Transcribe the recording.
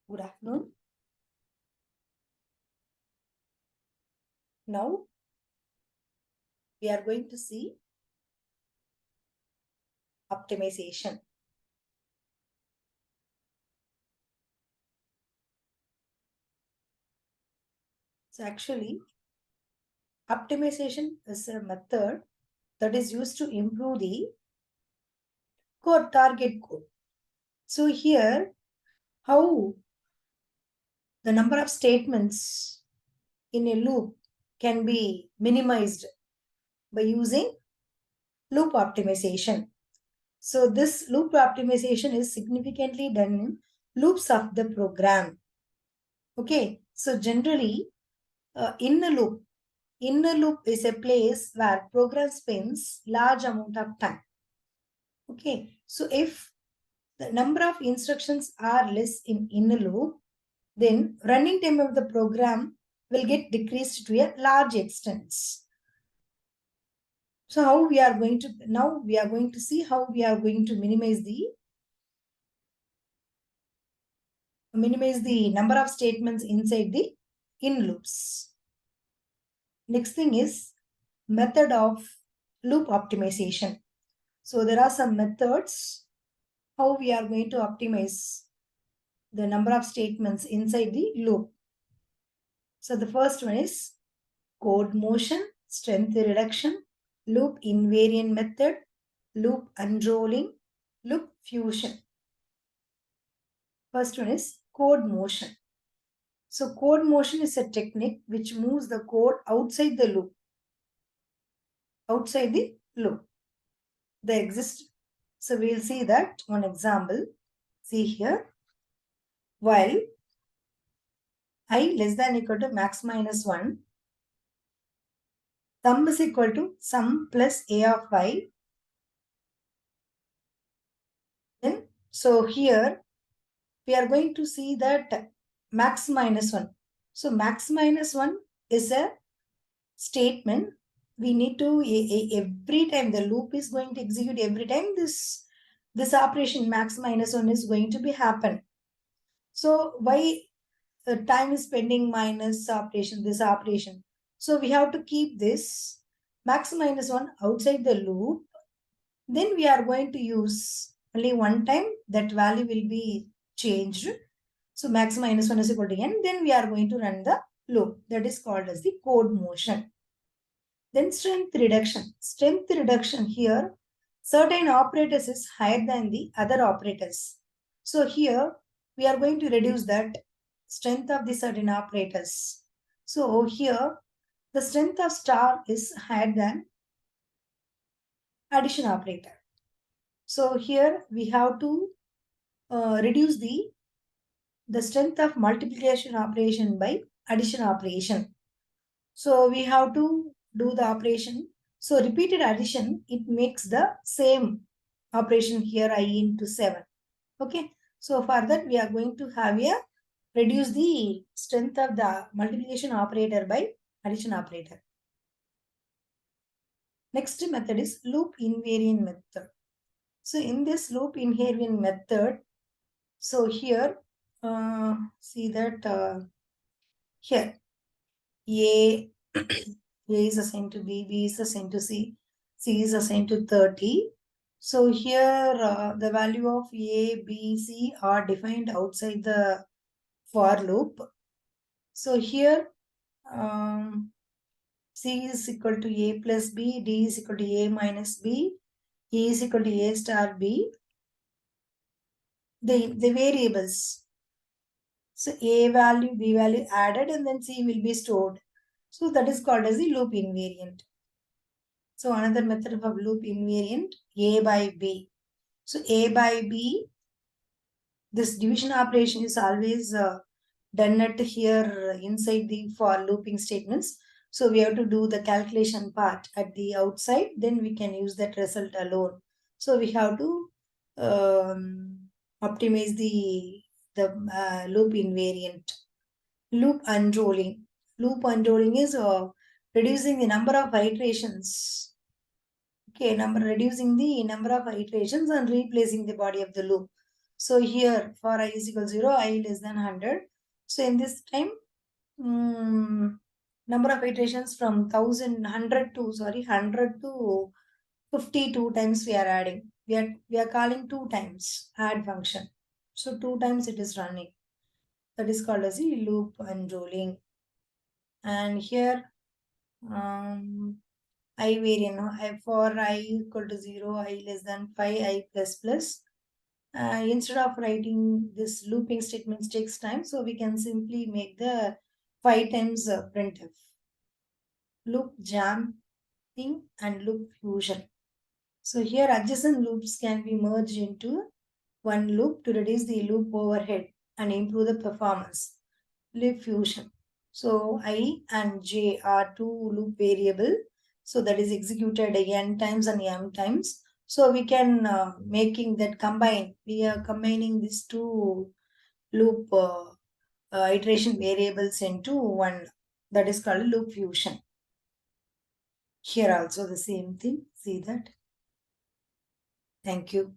Good afternoon. Now we are going to see optimization. So actually, optimization is a method that is used to improve the code target code. So here, how the number of statements in a loop can be minimized by using loop optimization. So this loop optimization is significantly done in loops of the program. Okay, so generally, inner loop is a place where program spends large amount of time. Okay, so if the number of instructions are less in inner loop, then running time of the program will get decreased to a large extent. So how we are going to now we are going to see how we are going to minimize the number of statements inside the in loops. Next thing is method of loop optimization. So there are some methods how we are going to optimize the number of statements inside the loop. So the first one is code motion, strength reduction, loop invariant method, loop unrolling, loop fusion. First one is code motion. So code motion is a technique which moves the code outside the loop. Outside the loop. They exist. So we'll see that one example. See here. While I less than equal to max minus 1, sum is equal to sum plus a of y. Then, so here we are going to see that max minus 1. So max minus 1 is a statement. We need to, every time the loop is going to execute, every time this operation max minus 1 is going to be happen. So why time is pending minus operation, this operation. So we have to keep this max minus 1 outside the loop. Then we are going to use only one time, that value will be changed. So max minus 1 is equal to n. Then we are going to run the loop. That is called as the code motion. Then strength reduction. Strength reduction here, certain operators is higher than the other operators. So here we are going to reduce that strength of the certain operators. So here the strength of star is higher than addition operator. So here we have to reduce the strength of multiplication operation by addition operation. So we have to do the operation. So repeated addition, it makes the same operation here I into 7. Okay. So for that we are going to have a reduce the strength of the multiplication operator by addition operator. Next method is loop invariant method. So in this loop invariant method, so here see that here A A is assigned to B, B is assigned to C, C is assigned to 30. So here the value of A, B, C are defined outside the for loop. So here C is equal to A plus B, D is equal to A minus B, E is equal to A star B. The variables. So A value, B value added and then C will be stored. So that is called as the loop invariant. So another method of loop invariant, A by B. So A by B, this division operation is always done at here inside the for looping statements. So we have to do the calculation part at the outside, then we can use that result alone. So we have to optimize the loop invariant. Loop unrolling. Loop unrolling is reducing the number of iterations. Okay, reducing the number of iterations and replacing the body of the loop. So here for I is equal to 0, I less than 100. So in this time, number of iterations from 100 to 100 to 52 times we are adding. We are calling 2 times add function. So 2 times it is running. That is called as a loop unrolling. And here I variant for I equal to 0, I less than 5, I plus plus. Instead of writing this looping statements takes time, so we can simply make the 5 times printf. Loop jamming and loop fusion. So here adjacent loops can be merged into one loop to reduce the loop overhead and improve the performance. Loop fusion. So I and j are two loop variable. So that is executed n times and m times. So we can making that combine. We are combining these two loop iteration variables into one. That is called loop fusion. Here also the same thing. See that. Thank you.